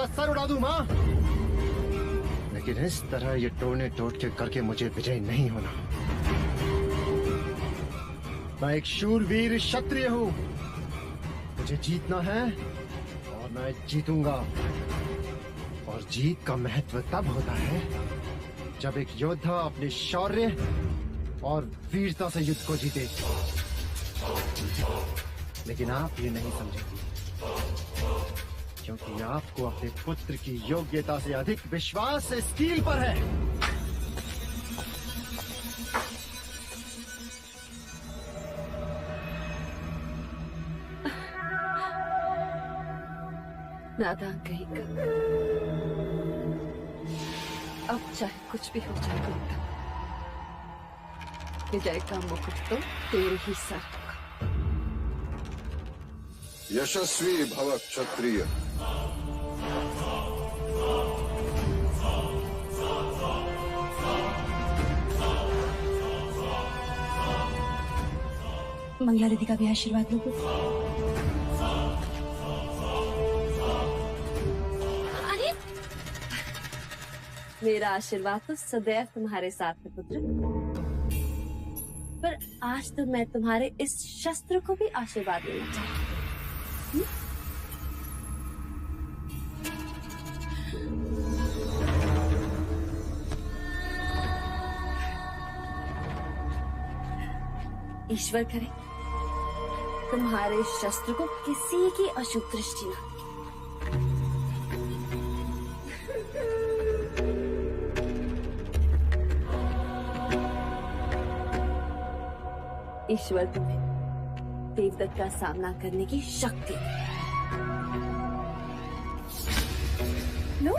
तेरा सर उड़ा दूं मां, लेकिन इस तरह ये टोने टोट के करके मुझे विजय नहीं होना। मैं एक शूरवीर क्षत्रिय हूं, मुझे जीतना है और मैं जीतूंगा। और जीत का महत्व तब होता है जब एक योद्धा अपने शौर्य और वीरता से युद्ध को जीते। लेकिन आप ये नहीं समझेंगे, क्योंकि आपको अपने पुत्र की योग्यता से अधिक विश्वास इस कील पर है। नादान कहीं का, अब चाहे कुछ भी हो जाए बेटा, विजय का मुकुट तो तेरे ही सर होगा। यशस्वी भव क्षत्रिय। मंगला दीदी का भी आशीर्वाद लो। अरे मेरा आशीर्वाद तो सदैव तुम्हारे साथ है पुत्र, पर आज तो मैं तुम्हारे इस शस्त्र को भी आशीर्वाद देना चाहती हूँ। ईश्वर करे तुम्हारे शस्त्र को किसी की अशुभ दृष्टि ना। ईश्वर तुम्हें देवदत्त का सामना करने की शक्ति दे। लो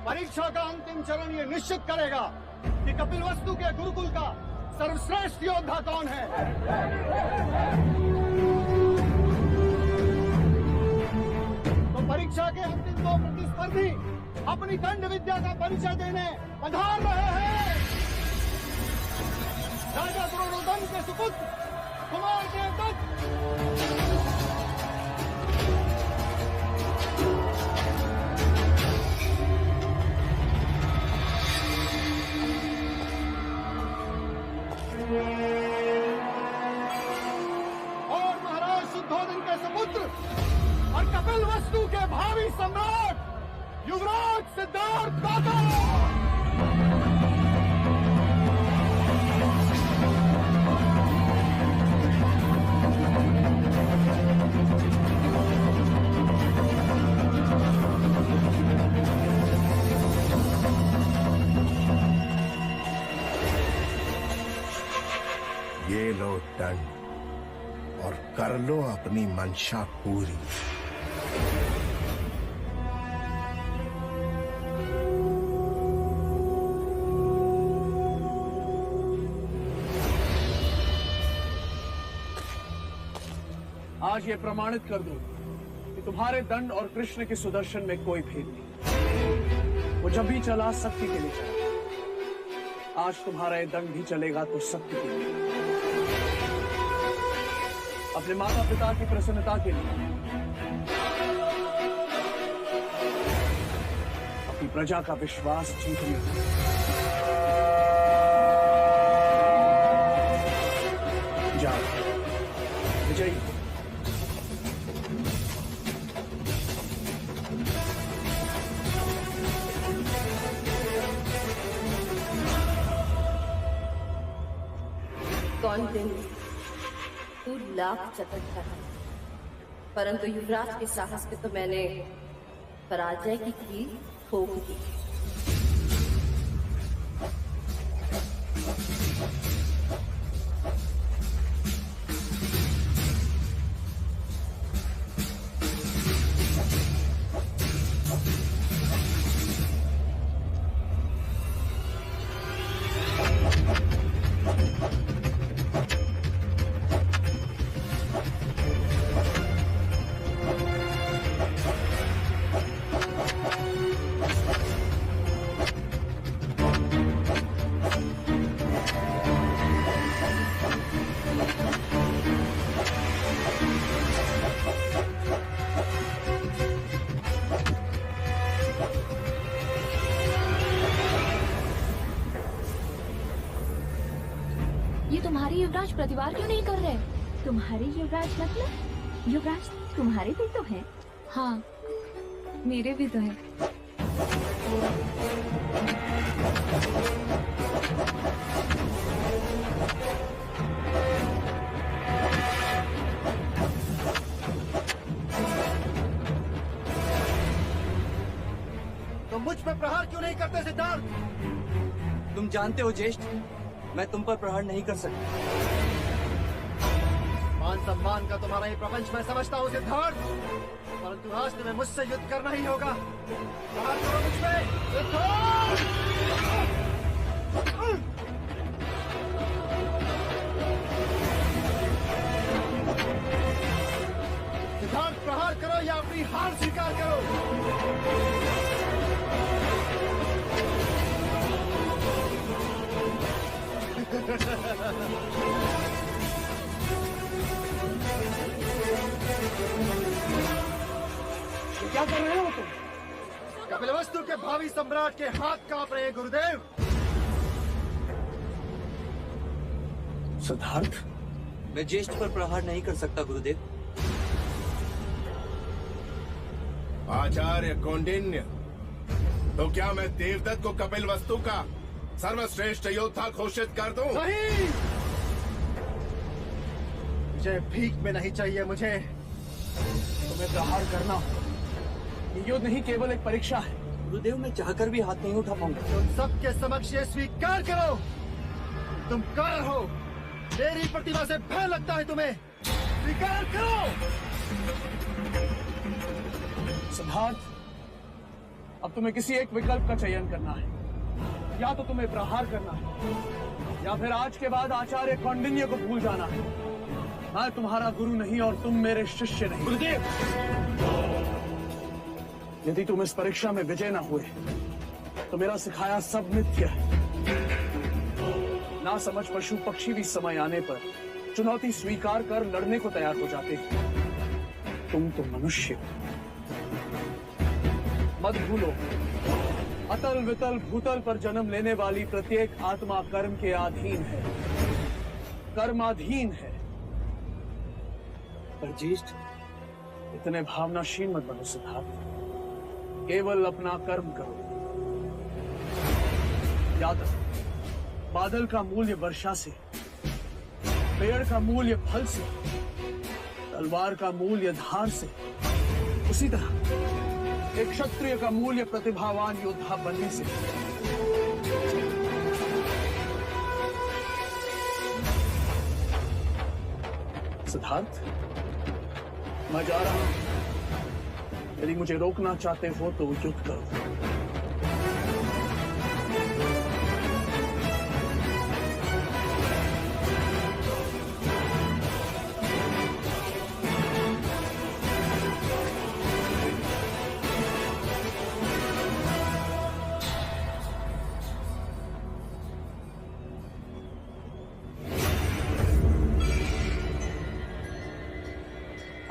परीक्षा का अंतिम चरण ये निश्चित करेगा कि कपिलवस्तु के गुरुकुल का सर्वश्रेष्ठ योद्धा कौन है। तो परीक्षा के अंतिम दो प्रतिस्पर्धी अपनी दंड विद्या का परिचय देने पधार रहे हैं। राजा दुर्योधन के सुपुत्र कुमार देवदत्त। और महाराज शुद्धोधन के सुपुत्र और कपिलवस्तु के भावी सम्राट युवराज सिद्धार्थ काका। ये लो दंड और कर लो अपनी मंशा पूरी। आज ये प्रमाणित कर दो कि तुम्हारे दंड और कृष्ण के सुदर्शन में कोई भेद नहीं। वो जब भी चला शक्ति के लिए चला, आज तुम्हारा ये दंड भी चलेगा तो शक्ति के लिए। अपने माता पिता की प्रसन्नता के लिए, अपनी प्रजा का विश्वास जीतने के लिए। जाओ विजयी। कौन दिन तू लाख चतक कर, परंतु युवराज के साहस पे तो मैंने पराजय की कील ठोक दी। ये तुम्हारे युवराज प्रतिवार क्यों नहीं कर रहे? तुम्हारे युवराज मतलब युवराज तुम्हारे भी तो है। हाँ, मेरे भी तो है। तुम मुझ पर प्रहार क्यों नहीं करते सिद्धार्थ? तुम जानते हो ज्येष्ठ, मैं तुम पर प्रहार नहीं कर सकता। मान सम्मान का तुम्हारा ये प्रपंच मैं समझता हूँ सिद्धार्थ, परंतु आज तुम्हें मुझसे युद्ध करना ही होगा। प्रहार करो मुझ पे, सिद्धार्थ! सिद्धार्थ प्रहार करो या अपनी हार स्वीकार करो। क्या कर रहे हो तुम? कपिलवस्तु के भावी सम्राट के हाथ कांप रहे हैं गुरुदेव। सिद्धार्थ, मैं ज्येष्ठ पर प्रहार नहीं कर सकता गुरुदेव। आचार्य कौंडिन्य, तो क्या मैं देवदत्त को कपिलवस्तु का सर्वश्रेष्ठ योद्धा घोषित कर दूं? नहीं, मुझे भीख में नहीं चाहिए। मुझे तुम्हें प्रहार करना होगा। ये युद्ध नहीं केवल एक परीक्षा है। गुरुदेव, मैं चाहकर भी हाथ नहीं उठा पाऊंगा। तुम सबके समक्ष ये स्वीकार करो, तुम कार हो। मेरी प्रतिभा से भय लगता है तुम्हें। स्वीकार करो। सिद्धार्थ, अब तुम्हें किसी एक विकल्प का चयन करना है। या तो तुम्हें प्रहार करना है, या फिर आज के बाद आचार्य कौंडिन्य को भूल जाना है। मैं तुम्हारा गुरु नहीं और तुम मेरे शिष्य नहीं। गुरुदेव, यदि तुम इस परीक्षा में विजय न हुए तो मेरा सिखाया सब मिथ्या है। ना समझ पशु पक्षी भी समय आने पर चुनौती स्वीकार कर लड़ने को तैयार हो जाते हैं। तुम तो मनुष्य हो। मत भूलो, अतल वितल भूतल पर जन्म लेने वाली प्रत्येक आत्मा कर्म के अधीन है, कर्माधीन है। पर ज्येष्ठ, इतने भावनाशील मत बनो सिद्धार्थ। केवल अपना कर्म करो। याद रखो, बादल का मूल्य वर्षा से, पेड़ का मूल्य फल से, तलवार का मूल्य धार से, उसी तरह एक क्षत्रिय का मूल्य प्रतिभावान योद्धा बनने से। सिद्धार्थ, मैं जा रहा हूं। यदि मुझे रोकना चाहते हो तो युद्ध करो।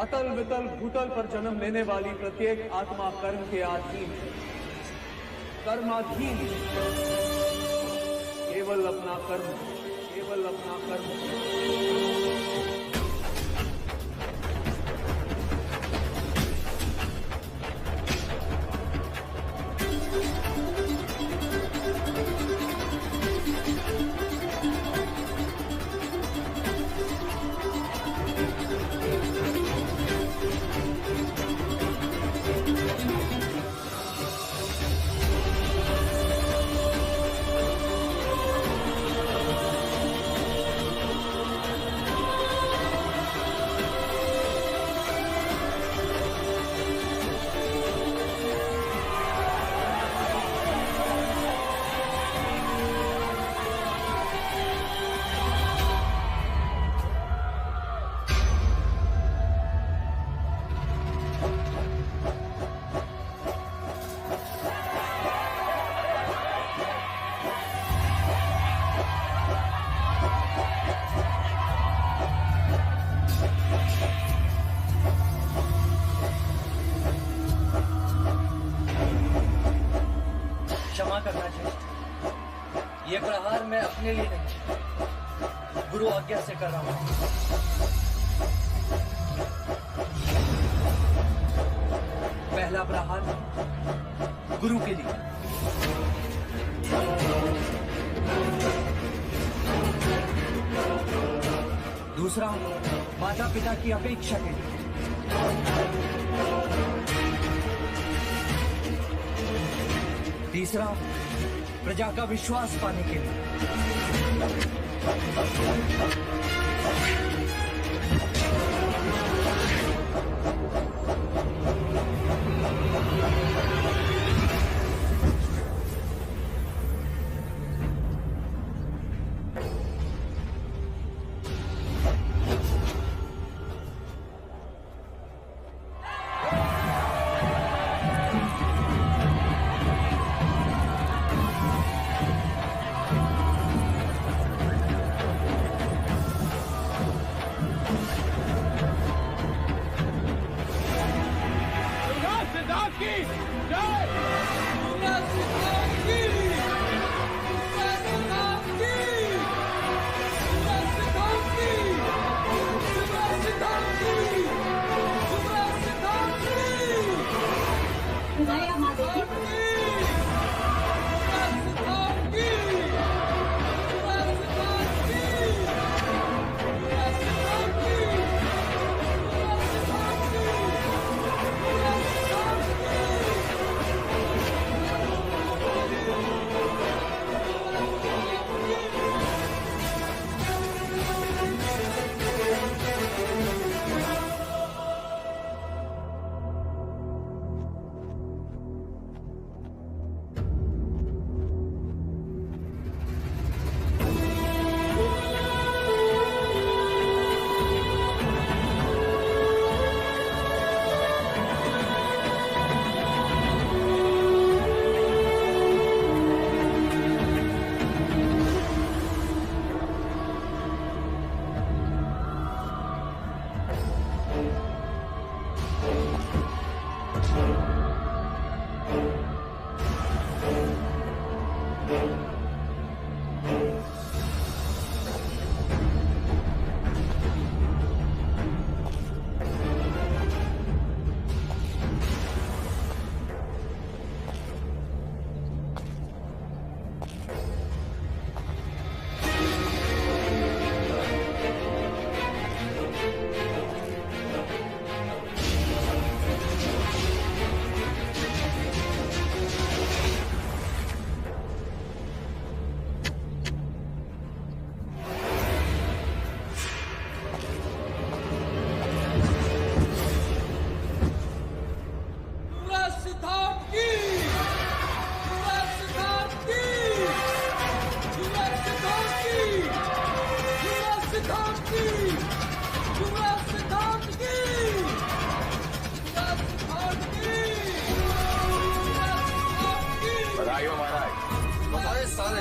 अतल वितल भूतल पर जन्म लेने वाली प्रत्येक आत्मा कर्म के अधीन है, कर्माधीन है। केवल अपना कर्म, केवल अपना कर्म। क्षमा करना चाहिए। ये प्रहार मैं अपने लिए नहीं, गुरु आज्ञा से कर रहा हूँ। पहला प्रहार गुरु के लिए, दूसरा माता पिता की अपेक्षा के लिए, तीसरा प्रजा का विश्वास पाने के लिए,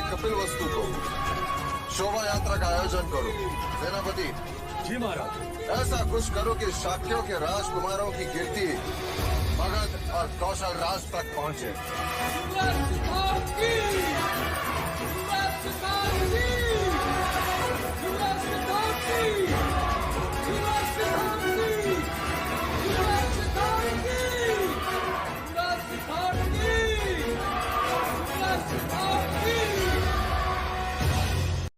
कपिल वस्तु को शोभा यात्रा का आयोजन करो। सेनापति जी महाराज। ऐसा कुछ करो कि शाक्यों के राजकुमारों की कीर्ति मगध और कौशल राज तक पहुंचे।